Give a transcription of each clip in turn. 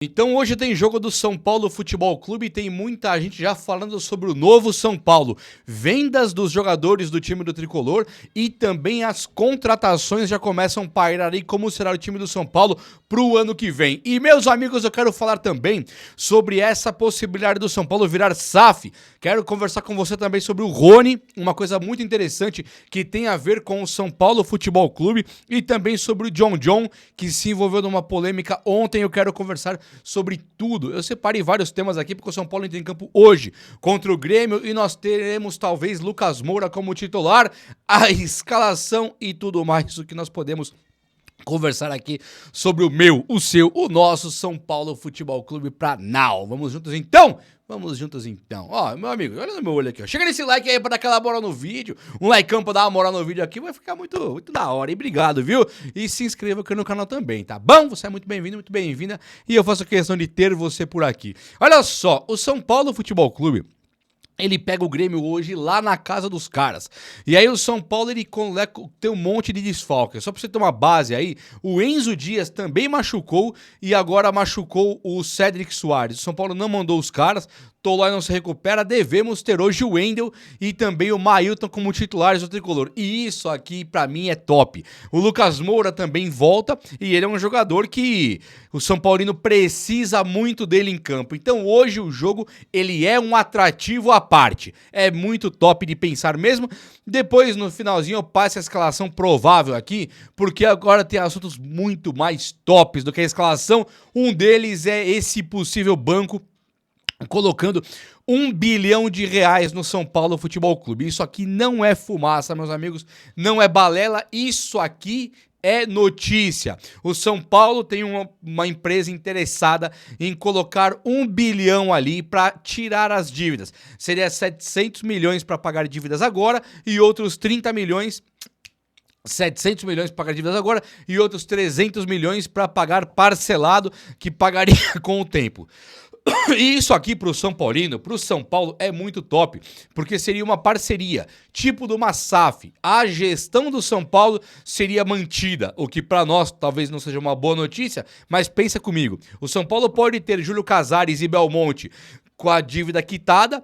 Então hoje tem jogo do São Paulo Futebol Clube e tem muita gente já falando sobre o novo São Paulo. Vendas dos jogadores do time do Tricolor e também as contratações já começam a pairar aí como será o time do São Paulo pro ano que vem. E meus amigos, eu quero falar também sobre essa possibilidade do São Paulo virar SAF. Quero conversar com você também sobre o Rony, uma coisa muito interessante que tem a ver com o São Paulo Futebol Clube e também sobre o John, que se envolveu numa polêmica ontem. Eu quero conversar sobre tudo. Eu separei vários temas aqui porque o São Paulo entra em campo hoje contra o Grêmio e nós teremos talvez Lucas Moura como titular, a escalação e tudo mais o que nós podemos conversar aqui sobre o meu, o seu, o nosso São Paulo Futebol Clube pra now. Vamos juntos então? Vamos juntos então. Ó, meu amigo, olha no meu olho aqui, ó. Chega nesse like aí pra dar aquela moral no vídeo. Um likeão pra dar uma moral no vídeo aqui vai ficar muito da hora. E obrigado, viu? E se inscreva aqui no canal também, tá bom? Você é muito bem-vindo, muito bem-vinda. E eu faço questão de ter você por aqui. Olha só, o São Paulo Futebol Clube, ele pega o Grêmio hoje lá na casa dos caras. E aí o São Paulo, ele tem um monte de desfalque. Só pra você ter uma base aí, o Enzo Dias também machucou e agora machucou o Cédric Soares. O São Paulo não mandou os caras, Tolói não se recupera, devemos ter hoje o Wendel e também o Mailton como titulares do Tricolor. E isso aqui pra mim é top. O Lucas Moura também volta e ele é um jogador que o São Paulino precisa muito dele em campo. Então hoje o jogo, ele é um atrativo à parte. É muito top de pensar mesmo. Depois no finalzinho eu passo a escalação provável aqui, porque agora tem assuntos muito mais tops do que a escalação. Um deles é esse possível banco colocando R$ 1 bilhão no São Paulo Futebol Clube. Isso aqui não é fumaça, meus amigos, não é balela, isso aqui é notícia. O São Paulo tem uma empresa interessada em colocar 1 bilhão ali para tirar as dívidas. Seria 700 milhões para pagar dívidas agora e outros 30 milhões... 700 milhões para pagar dívidas agora e outros 300 milhões para pagar parcelado, que pagaria com o tempo. E isso aqui pro São Paulino, pro São Paulo, é muito top, porque seria uma parceria, tipo de uma SAF. A gestão do São Paulo seria mantida, o que pra nós talvez não seja uma boa notícia, mas pensa comigo. O São Paulo pode ter Júlio Casares e Belmonte com a dívida quitada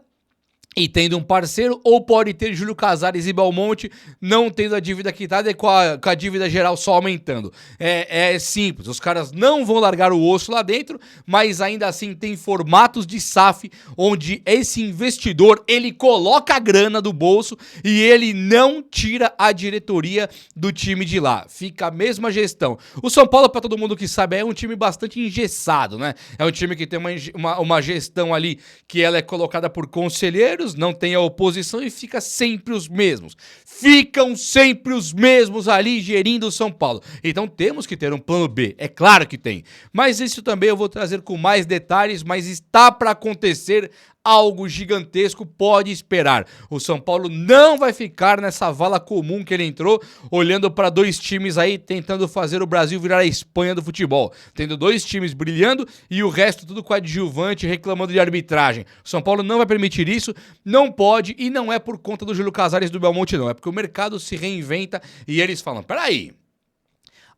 e tendo um parceiro, ou pode ter Júlio Casares e Belmonte não tendo a dívida quitada e com a dívida geral só aumentando. É simples, os caras não vão largar o osso lá dentro, mas ainda assim tem formatos de SAF, onde esse investidor, ele coloca a grana do bolso e ele não tira a diretoria do time de lá. Fica a mesma gestão. O São Paulo, para todo mundo que sabe, é um time bastante engessado, né? É um time que tem uma gestão ali que ela é colocada por conselheiros, não tem a oposição e fica sempre os mesmos. Ficam sempre os mesmos ali gerindo o São Paulo. Então temos que ter um plano B, é claro que tem. Mas isso também eu vou trazer com mais detalhes, mas está para acontecer algo gigantesco, pode esperar. O São Paulo não vai ficar nessa vala comum que ele entrou, olhando para dois times aí, tentando fazer o Brasil virar a Espanha do futebol. Tendo dois times brilhando e o resto tudo coadjuvante, reclamando de arbitragem. O São Paulo não vai permitir isso, não pode, e não é por conta do Júlio Casares e do Belmonte não, é porque o mercado se reinventa e eles falam, peraí,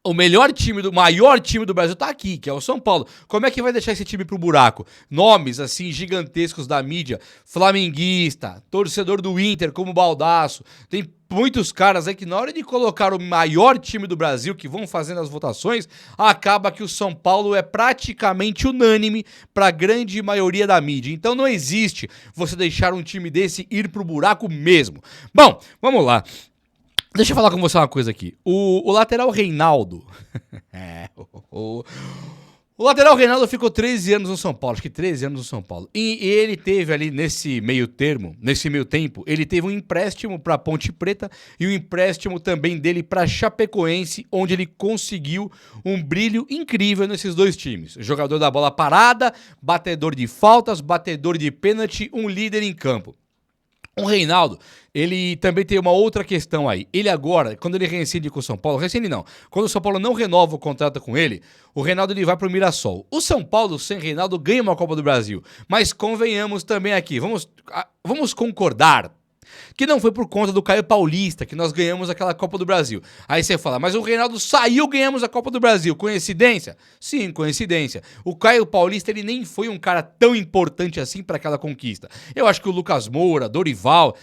o maior time do Brasil tá aqui, que é o São Paulo. Como é que vai deixar esse time pro buraco? Nomes, assim, gigantescos da mídia. Flamenguista, torcedor do Inter, como Baldasso. Tem muitos caras aí que na hora de colocar o maior time do Brasil, que vão fazendo as votações, acaba que o São Paulo é praticamente unânime pra grande maioria da mídia. Então não existe você deixar um time desse ir pro buraco mesmo. Bom, vamos lá. Deixa eu falar com você uma coisa aqui. O lateral Reinaldo... o lateral Reinaldo ficou 13 anos no São Paulo, acho que 13 anos no São Paulo. E ele teve ali nesse meio tempo, ele teve um empréstimo para Ponte Preta e um empréstimo também dele para Chapecoense, onde ele conseguiu um brilho incrível nesses dois times. Jogador da bola parada, batedor de faltas, batedor de pênalti, um líder em campo. O Reinaldo, ele também tem uma outra questão aí. Ele agora, quando ele reincide com o São Paulo, quando o São Paulo não renova o contrato com ele, o Reinaldo ele vai pro Mirassol. O São Paulo, sem Reinaldo, ganha uma Copa do Brasil. Mas convenhamos também aqui, vamos concordar que não foi por conta do Caio Paulista que nós ganhamos aquela Copa do Brasil. Aí você fala, mas o Reinaldo saiu, ganhamos a Copa do Brasil. Coincidência? Sim, coincidência. O Caio Paulista, ele nem foi um cara tão importante assim para aquela conquista. Eu acho que o Lucas Moura, Dorival,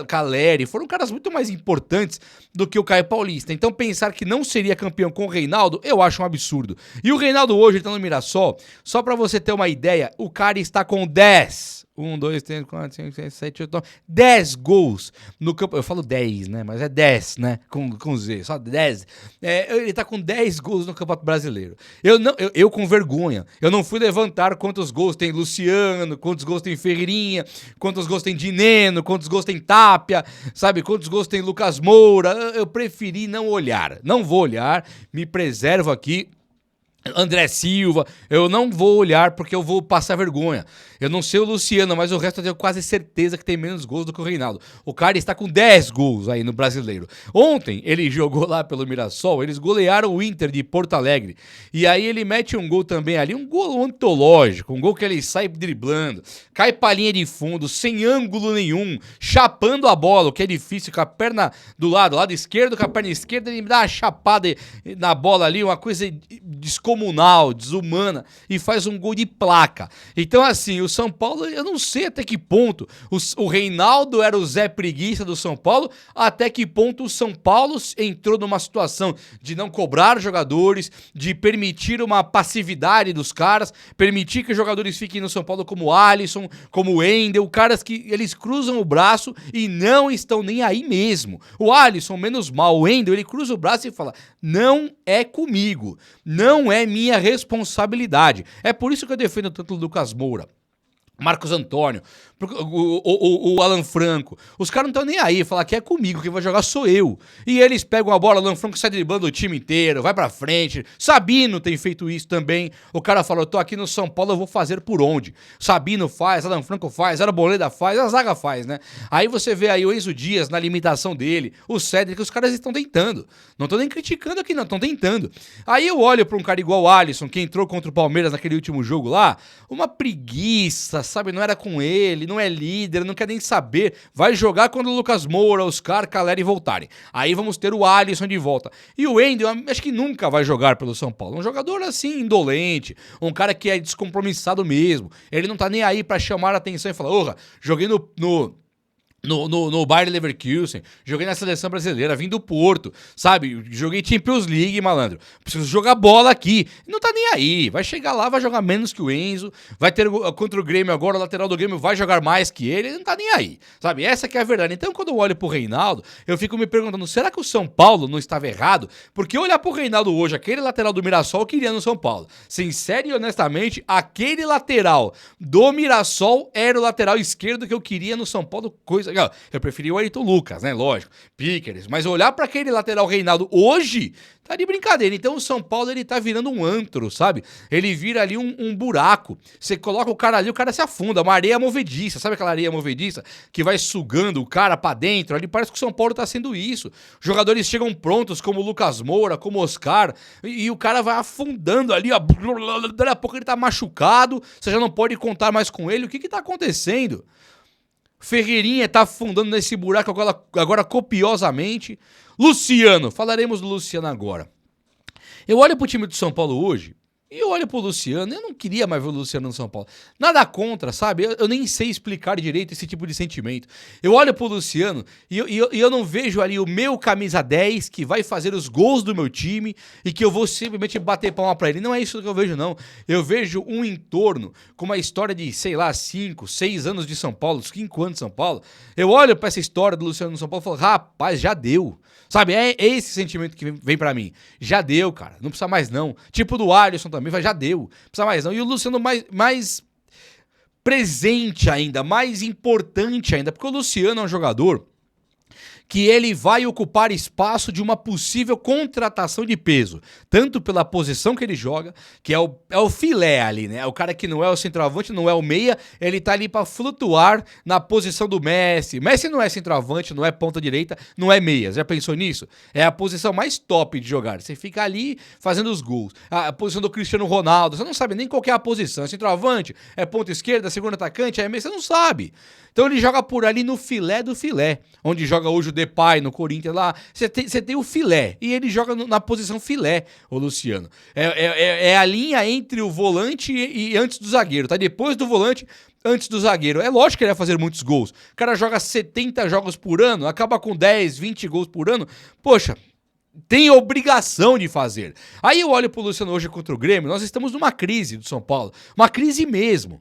Caleri, foram caras muito mais importantes do que o Caio Paulista. Então pensar que não seria campeão com o Reinaldo, eu acho um absurdo. E o Reinaldo hoje, ele tá no Mirassol, só pra você ter uma ideia, o cara está com 10. 1, 2, 3, 4, 5, 6, 7, 8, 9, 10 gols no campo. Eu falo 10, né? Mas é 10, né? Com Z, só 10. Ele tá com 10 gols no Campeonato Brasileiro. Eu com vergonha. Eu não fui levantar quantos gols tem Luciano, quantos gols tem Ferreirinha, quantos gols tem Dineno, quantos gols tem Tapia, sabe? Quantos gols tem Lucas Moura. Eu preferi não olhar. Não vou olhar, me preservo aqui. André Silva, eu não vou olhar porque eu vou passar vergonha. Eu não sei o Luciano, mas o resto eu tenho quase certeza que tem menos gols do que o Reinaldo. O cara está com 10 gols aí no Brasileiro. Ontem ele jogou lá pelo Mirassol, eles golearam o Inter de Porto Alegre. E aí ele mete um gol também ali, um gol antológico, um gol que ele sai driblando, cai pra linha de fundo, sem ângulo nenhum, chapando a bola, o que é difícil, com a perna do lado esquerdo, com a perna esquerda, ele dá uma chapada na bola ali, uma coisa descomunal, desumana, e faz um gol de placa. Então assim, o São Paulo, eu não sei até que ponto o Reinaldo era o Zé Preguiça do São Paulo, até que ponto o São Paulo entrou numa situação de não cobrar jogadores, de permitir uma passividade dos caras, permitir que os jogadores fiquem no São Paulo como o Alisson, como o Wendel, caras que eles cruzam o braço e não estão nem aí mesmo. O Alisson, menos mal, o Wendel, ele cruza o braço e fala, não é comigo, não é minha responsabilidade. É por isso que eu defendo tanto o Lucas Moura, Marcos Antônio, o Alan Franco. Os caras não estão nem aí, falar que é comigo, quem vai jogar sou eu. E eles pegam a bola, o Alan Franco sai driblando o time inteiro, vai pra frente. Sabino tem feito isso também. O cara fala, eu tô aqui no São Paulo, eu vou fazer por onde? Sabino faz, Alan Franco faz, Arboleda faz, a zaga faz, né? Aí você vê aí o Enzo Dias na limitação dele, o Cédric, os caras estão tentando. Não tô nem criticando aqui não, estão tentando. Aí eu olho pra um cara igual o Alisson, que entrou contra o Palmeiras naquele último jogo lá, uma preguiça, sabe? Não era com ele, não é líder, não quer nem saber. Vai jogar quando o Lucas Moura, Oscar, Caleri voltarem. Aí vamos ter o Alisson de volta. E o Wendel, acho que nunca vai jogar pelo São Paulo. Um jogador assim, indolente, um cara que é descompromissado mesmo. Ele não tá nem aí pra chamar a atenção e falar, orra, joguei no Bayer Leverkusen, joguei na seleção brasileira, vim do Porto, sabe? Joguei Champions League, malandro. Preciso jogar bola aqui. Não tá nem aí. Vai chegar lá, vai jogar menos que o Enzo. Vai ter contra o Grêmio agora, o lateral do Grêmio vai jogar mais que ele. Ele não tá nem aí, sabe? Essa que é a verdade. Então, quando eu olho pro Reinaldo, eu fico me perguntando, será que o São Paulo não estava errado? Porque olhar pro Reinaldo hoje, aquele lateral do Mirassol, eu queria no São Paulo. Sincero e honestamente, aquele lateral do Mirassol era o lateral esquerdo que eu queria no São Paulo, coisa... Eu preferi o Ayrton Lucas, né? Lógico. Piqueres. Mas olhar pra aquele lateral Reinaldo hoje, tá de brincadeira. Então o São Paulo, ele tá virando um antro, sabe? Ele vira ali um buraco. Você coloca o cara ali, o cara se afunda. Uma areia movediça. Sabe aquela areia movediça que vai sugando o cara pra dentro? Ali parece que o São Paulo tá sendo isso. Jogadores chegam prontos, como o Lucas Moura, como o Oscar, e o cara vai afundando ali, ó. Daqui a pouco ele tá machucado, você já não pode contar mais com ele. O que tá acontecendo? Ferreirinha tá afundando nesse buraco agora copiosamente. Luciano, falaremos do Luciano agora. Eu olho pro time do São Paulo hoje e eu olho pro Luciano, eu não queria mais ver o Luciano no São Paulo. Nada contra, sabe? Eu nem sei explicar direito esse tipo de sentimento. Eu olho pro Luciano e eu não vejo ali o meu camisa 10 que vai fazer os gols do meu time e que eu vou simplesmente bater palma pra ele. Não é isso que eu vejo, não. Eu vejo um entorno com uma história de, sei lá, 5, 6 anos de São Paulo, 5 anos de São Paulo. Eu olho pra essa história do Luciano no São Paulo e falo, rapaz, já deu. Sabe, é esse sentimento que vem pra mim. Já deu, cara. Não precisa mais não. Tipo do Alisson também, já deu. Não precisa mais não. E o Luciano mais presente ainda, mais importante ainda. Porque o Luciano é um jogador que ele vai ocupar espaço de uma possível contratação de peso, tanto pela posição que ele joga, que é o filé ali, né? O cara que não é o centroavante, não é o meia, ele tá ali pra flutuar na posição do Messi. Messi não é centroavante, não é ponta direita, não é meia. Já pensou nisso? É a posição mais top de jogar. Você fica ali fazendo os gols. A posição do Cristiano Ronaldo, você não sabe nem qual que é a posição. É centroavante, é ponta esquerda, segundo atacante, é meia, você não sabe. Então ele joga por ali no filé do filé, onde joga hoje o Depay no Corinthians lá, você tem o filé, e ele joga na posição filé, o Luciano. É a linha entre o volante e antes do zagueiro, tá? Depois do volante, antes do zagueiro. É lógico que ele vai fazer muitos gols. O cara joga 70 jogos por ano, acaba com 10, 20 gols por ano. Poxa, tem obrigação de fazer. Aí eu olho pro Luciano hoje contra o Grêmio, nós estamos numa crise do São Paulo, uma crise mesmo.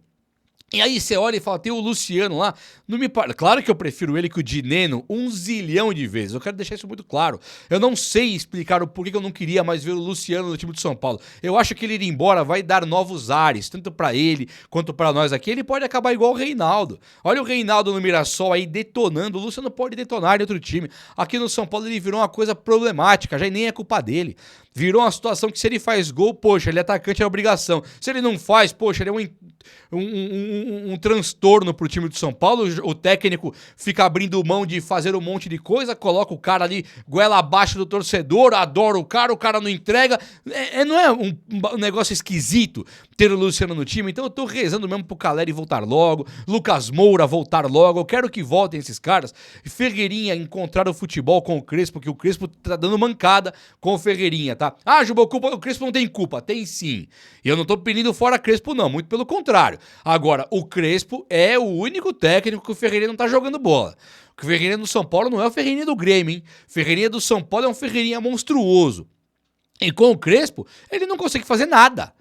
E aí você olha e fala, tem o Luciano lá, não me par... Claro que eu prefiro ele que o Dineno 1 zilhão de vezes, eu quero deixar isso muito claro. Eu não sei explicar o porquê que eu não queria mais ver o Luciano no time de São Paulo. Eu acho que ele ir embora vai dar novos ares, tanto pra ele quanto pra nós aqui. Ele pode acabar igual o Reinaldo. Olha o Reinaldo no Mirassol aí detonando, o Luciano pode detonar em outro time. Aqui no São Paulo ele virou uma coisa problemática, já nem é culpa dele. Virou uma situação que se ele faz gol, poxa, ele é atacante, é obrigação. Se ele não faz, poxa, ele é um transtorno pro time do São Paulo. O técnico fica abrindo mão de fazer um monte de coisa, coloca o cara ali, goela abaixo do torcedor, adora o cara não entrega. Não é um negócio esquisito ter o Luciano no time? Então eu tô rezando mesmo pro Caleri voltar logo, Lucas Moura voltar logo, eu quero que voltem esses caras. Ferreirinha encontrar o futebol com o Crespo, porque o Crespo tá dando mancada com o Ferreirinha, tá? Ah, Juba, o Crespo não tem culpa. Tem sim. E eu não tô pedindo fora Crespo não, muito pelo contrário. Agora, o Crespo é o único técnico que o Ferreirinha não tá jogando bola. O Ferreirinha do São Paulo não é o Ferreirinha do Grêmio, hein? Ferreirinha do São Paulo é um Ferreirinha monstruoso. E com o Crespo, ele não consegue fazer nada.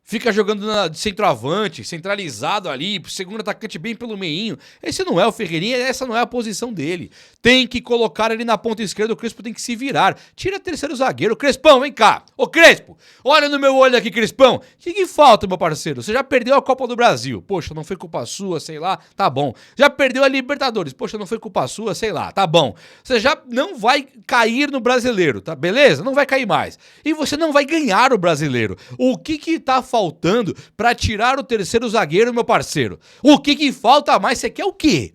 Fica jogando de centroavante, centralizado ali, segundo atacante bem pelo meinho. Esse não é o Ferreirinha, essa não é a posição dele. Tem que colocar ele na ponta esquerda, o Crespo tem que se virar. Tira terceiro zagueiro. Crespão, vem cá. Ô Crespo, olha no meu olho aqui, Crespão. O que falta, meu parceiro? Você já perdeu a Copa do Brasil. Poxa, não foi culpa sua, sei lá, tá bom. Já perdeu a Libertadores. Poxa, não foi culpa sua, sei lá, tá bom. Você já não vai cair no Brasileiro, tá? Beleza? Não vai cair mais. E você não vai ganhar o Brasileiro. O que tá faltando pra tirar o terceiro zagueiro, meu parceiro? O que falta mais? Você quer o quê?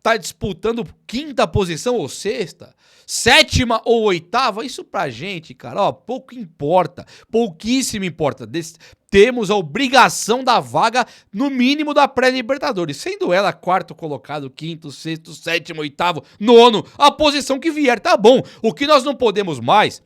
Tá disputando quinta posição ou sexta? Sétima ou oitava? Isso pra gente, cara, ó, pouco importa. Pouquíssimo importa. Temos a obrigação da vaga, no mínimo, da pré-Libertadores. Sendo ela quarto colocado, quinto, sexto, sétimo, oitavo, nono, a posição que vier, tá bom. O que nós não podemos mais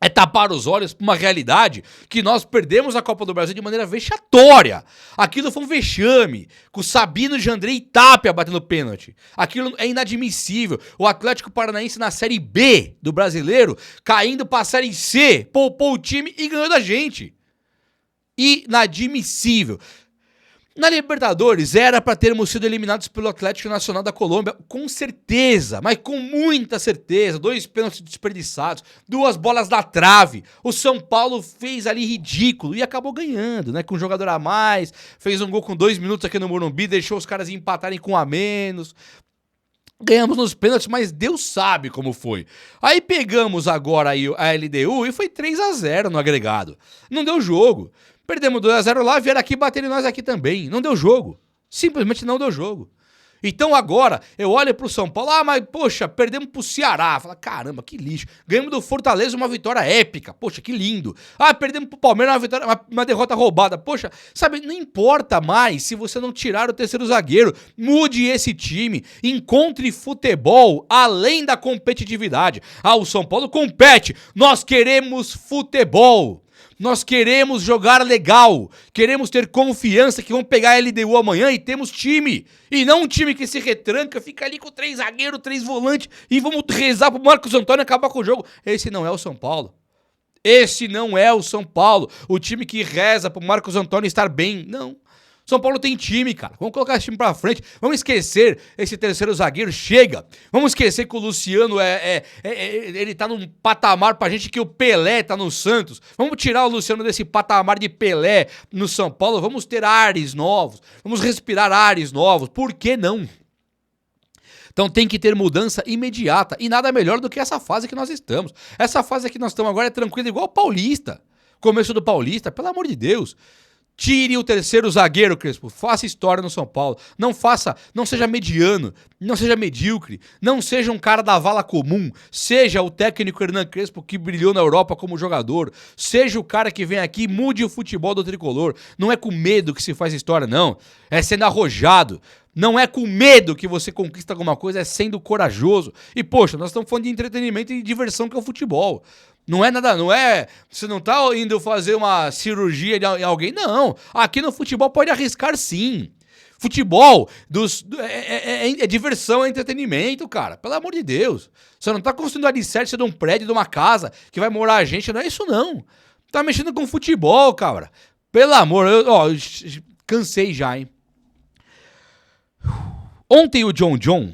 é tapar os olhos para uma realidade que nós perdemos a Copa do Brasil de maneira vexatória. Aquilo foi um vexame, com o Sabino Jandrei e Tapia batendo pênalti. Aquilo é inadmissível. O Atlético Paranaense na Série B do Brasileiro, caindo para a Série C, poupou o time e ganhou da gente. Inadmissível. Na Libertadores era para termos sido eliminados pelo Atlético Nacional da Colômbia, com certeza, mas com muita certeza. 2 pênaltis desperdiçados, 2 bolas na trave. O São Paulo fez ali ridículo e acabou ganhando, né? Com um jogador a mais, fez um gol com 2 minutos aqui no Morumbi, deixou os caras empatarem com um a menos. Ganhamos nos pênaltis, mas Deus sabe como foi. Aí pegamos agora aí a LDU e foi 3-0 no agregado. Não deu jogo. Perdemos 2-0 lá, vieram aqui bater em nós aqui também. Não deu jogo. Simplesmente não deu jogo. Então agora, eu olho pro São Paulo, mas poxa, perdemos pro Ceará. Fala, caramba, que lixo. Ganhamos do Fortaleza uma vitória épica. Poxa, que lindo. Perdemos pro Palmeiras uma derrota roubada. Poxa, sabe, não importa mais se você não tirar o terceiro zagueiro. Mude esse time. Encontre futebol além da competitividade. O São Paulo compete. Nós queremos futebol. Nós queremos jogar legal, queremos ter confiança que vamos pegar a LDU amanhã e temos time. E não um time que se retranca, fica ali com 3 zagueiros, 3 volantes e vamos rezar pro Marcos Antônio acabar com o jogo. Esse não é o São Paulo. Esse não é o São Paulo. O time que reza pro Marcos Antônio estar bem. Não. São Paulo tem time, cara. Vamos colocar esse time pra frente. Vamos esquecer esse terceiro zagueiro. Chega. Vamos esquecer que o Luciano ele tá num patamar pra gente que o Pelé tá no Santos. Vamos tirar o Luciano desse patamar de Pelé no São Paulo. Vamos ter ares novos. Vamos respirar ares novos. Por que não? Então tem que ter mudança imediata e nada melhor do que essa fase que nós estamos. Essa fase que nós estamos agora é tranquila igual o Paulista. Começo do Paulista, pelo amor de Deus. Tire o terceiro zagueiro, Crespo. Faça história no São Paulo. Não seja mediano, não seja medíocre, não seja um cara da vala comum. Seja o técnico Hernan Crespo que brilhou na Europa como jogador. Seja o cara que vem aqui e mude o futebol do tricolor. Não é com medo que se faz história, não. É sendo arrojado. Não é com medo que você conquista alguma coisa, é sendo corajoso. E, poxa, nós estamos falando de entretenimento e diversão que é o futebol. Não é nada, não é... Você não tá indo fazer uma cirurgia em alguém, não. Aqui no futebol pode arriscar, sim. Futebol é diversão, é entretenimento, cara. Pelo amor de Deus. Você não tá construindo alicerce de um prédio, de uma casa, que vai morar a gente. Não é isso, não. Tá mexendo com futebol, cara. Pelo amor... cansei já, hein. Ontem o John,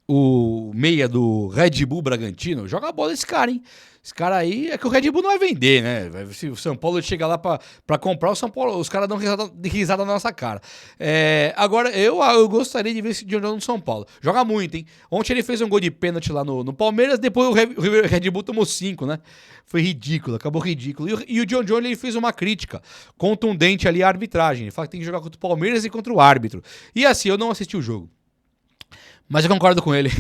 o meia do Red Bull Bragantino, joga a bola esse cara, hein? Esse cara aí é que o Red Bull não vai vender, né? Se o São Paulo chega lá pra comprar, o São Paulo, os caras dão risada na nossa cara. Agora, eu gostaria de ver esse John no São Paulo. Joga muito, hein? Ontem ele fez um gol de pênalti lá no Palmeiras, depois o Red Bull tomou 5, né? Foi ridículo, acabou ridículo. E o John ele fez uma crítica contundente ali à arbitragem. Ele fala que tem que jogar contra o Palmeiras e contra o árbitro. E assim, eu não assisti o jogo. Mas eu concordo com ele.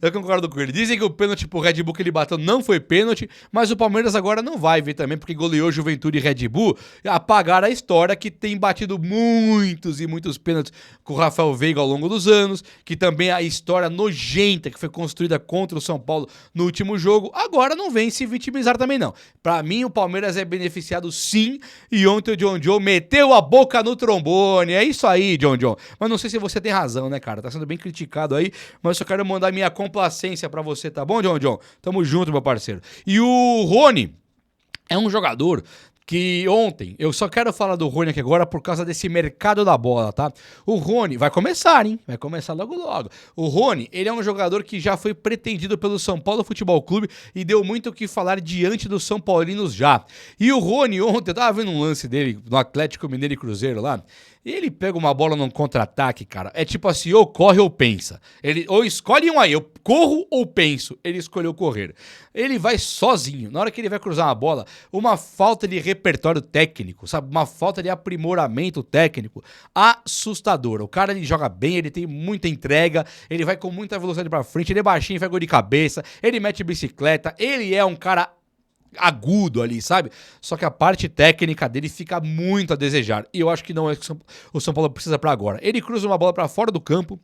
Eu concordo com ele. Dizem que o pênalti pro Red Bull que ele bateu não foi pênalti, mas o Palmeiras agora não vai ver também, porque goleou Juventude e Red Bull, apagaram a história que tem batido muitos e muitos pênaltis com o Rafael Veiga ao longo dos anos, que também a história nojenta que foi construída contra o São Paulo no último jogo, agora não vem se vitimizar também não. Pra mim o Palmeiras é beneficiado sim, e ontem o John meteu a boca no trombone, é isso aí, John. Mas não sei se você tem razão, né, cara? Tá sendo bem criticado aí, mas eu só quero mandar minha complacência pra você, tá bom, John? Tamo junto, meu parceiro. E o Rony é um jogador que ontem, eu só quero falar do Rony aqui agora por causa desse mercado da bola, tá? O Rony vai começar, hein? Vai começar logo. O Rony, ele é um jogador que já foi pretendido pelo São Paulo Futebol Clube e deu muito o que falar diante dos São Paulinos já. E o Rony ontem, eu tava vendo um lance dele no Atlético Mineiro e Cruzeiro lá, e ele pega uma bola num contra-ataque, cara. É tipo assim, ou corre ou pensa. Ele ou escolhe um aí, eu corro ou penso. Ele escolheu correr. Ele vai sozinho. Na hora que ele vai cruzar uma bola, uma falta de repertório técnico, sabe? Uma falta de aprimoramento técnico assustadora. O cara, ele joga bem, ele tem muita entrega, ele vai com muita velocidade pra frente, ele é baixinho, faz gol de cabeça, ele mete bicicleta, ele é um cara agudo ali, sabe? Só que a parte técnica dele fica muito a desejar. E eu acho que não é o que o São Paulo precisa pra agora. Ele cruza uma bola pra fora do campo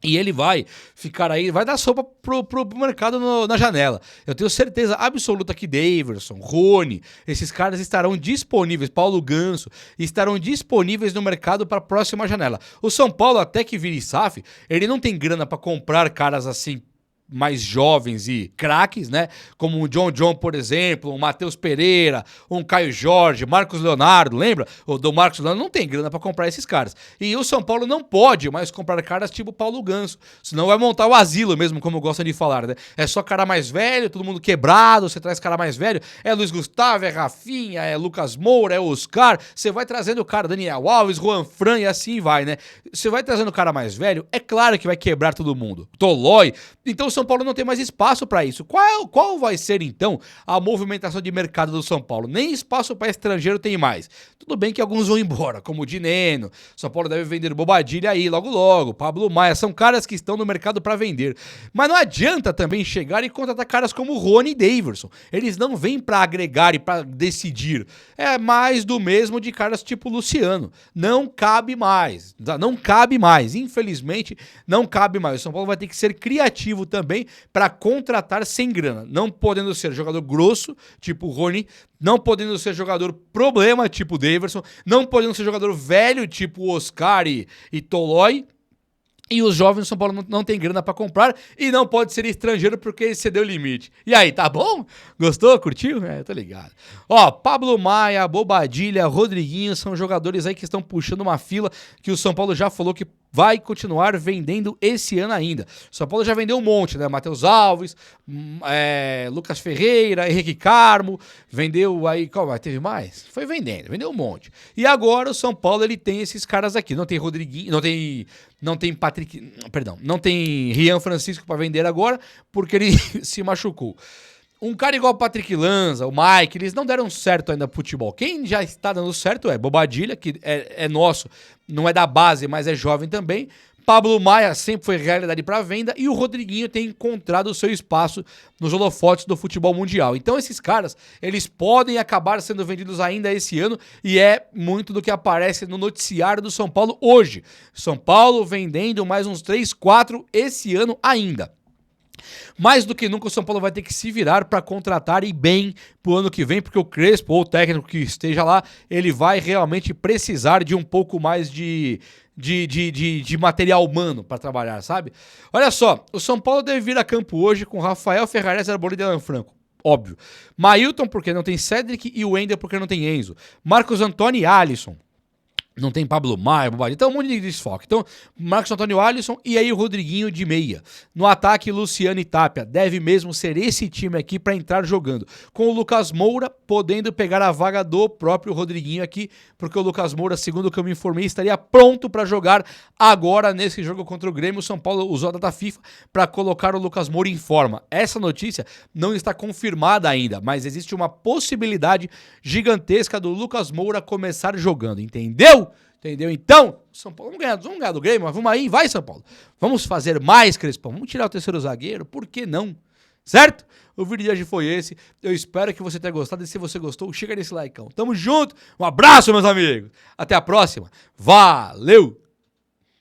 e ele vai ficar aí, vai dar sopa pro mercado na janela. Eu tenho certeza absoluta que Daverson, Rony, esses caras estarão disponíveis, Paulo Ganso, estarão disponíveis no mercado para a próxima janela. O São Paulo, até que vire SAF, ele não tem grana para comprar caras assim mais jovens e craques, né? Como o John, por exemplo, o Matheus Pereira, um Caio Jorge, Marcos Leonardo, lembra? O do Marcos Leonardo não tem grana pra comprar esses caras. E o São Paulo não pode mais comprar caras tipo Paulo Ganso, senão vai montar o asilo mesmo, como gosta de falar, né? É só cara mais velho, todo mundo quebrado, você traz cara mais velho, é Luiz Gustavo, é Rafinha, é Lucas Moura, é Oscar, você vai trazendo o cara Daniel Alves, Juan Fran e assim vai, né? Você vai trazendo o cara mais velho, é claro que vai quebrar todo mundo. Tolói, então o São Paulo não tem mais espaço para isso. Qual vai ser, então, a movimentação de mercado do São Paulo? Nem espaço para estrangeiro tem mais. Tudo bem que alguns vão embora, como o Dineno. São Paulo deve vender Bobadilha aí, logo. Pablo Maia. São caras que estão no mercado para vender. Mas não adianta também chegar e contratar caras como Rony e Daverson. Eles não vêm para agregar e para decidir. É mais do mesmo de caras tipo Luciano. Não cabe mais. Não cabe mais. Infelizmente, não cabe mais. O São Paulo vai ter que ser criativo também para contratar sem grana, não podendo ser jogador grosso, tipo o Rony, não podendo ser jogador problema, tipo o Daverson, não podendo ser jogador velho, tipo o Oscar e Tolói, e os jovens do São Paulo não tem grana pra comprar e não pode ser estrangeiro porque excedeu o limite. E aí, tá bom? Gostou? Curtiu? Tô ligado. Ó, Pablo Maia, Bobadilha, Rodriguinho são jogadores aí que estão puxando uma fila que o São Paulo já falou que vai continuar vendendo esse ano ainda. O São Paulo já vendeu um monte, né? Matheus Alves, Lucas Ferreira, Henrique Carmo, vendeu aí... Qual teve mais? Foi vendeu um monte. E agora o São Paulo, ele tem esses caras aqui. Não tem Rodriguinho, não tem não tem não tem Rian Francisco para vender agora, porque ele se machucou. Um cara igual o Patrick Lanza, o Mike, eles não deram certo ainda pro futebol. Quem já está dando certo é Bobadilha, que é nosso, não é da base, mas é jovem também. Pablo Maia sempre foi realidade para venda e o Rodriguinho tem encontrado o seu espaço nos holofotes do futebol mundial. Então esses caras, eles podem acabar sendo vendidos ainda esse ano e é muito do que aparece no noticiário do São Paulo hoje. São Paulo vendendo mais uns 3, 4 esse ano ainda. Mais do que nunca o São Paulo vai ter que se virar para contratar e bem pro ano que vem, porque o Crespo ou o técnico que esteja lá, ele vai realmente precisar de um pouco mais de material humano para trabalhar, sabe? Olha só, o São Paulo deve vir a campo hoje com Rafael Ferrares, Arboleda e Alan Franco. Óbvio. Mailton porque não tem Cedric e o Wender porque não tem Enzo. Marcos Antônio e Alisson. Não tem Pablo Maia, então um monte de desfoque. Então, Marcos Antônio Alisson e aí o Rodriguinho de meia. No ataque, Luciano e Tapia. Deve mesmo ser esse time aqui para entrar jogando. Com o Lucas Moura podendo pegar a vaga do próprio Rodriguinho aqui, porque o Lucas Moura, segundo o que eu me informei, estaria pronto para jogar agora nesse jogo contra o Grêmio. O São Paulo usou a data FIFA para colocar o Lucas Moura em forma. Essa notícia não está confirmada ainda, mas existe uma possibilidade gigantesca do Lucas Moura começar jogando, entendeu? Entendeu? Então, São Paulo, vamos ganhar do Grêmio, mas vamos aí, vai São Paulo. Vamos fazer mais, Crespão, vamos tirar o terceiro zagueiro, por que não? Certo? O vídeo de hoje foi esse, eu espero que você tenha gostado e se você gostou, chega nesse likeão. Tamo junto, um abraço meus amigos, até a próxima, valeu!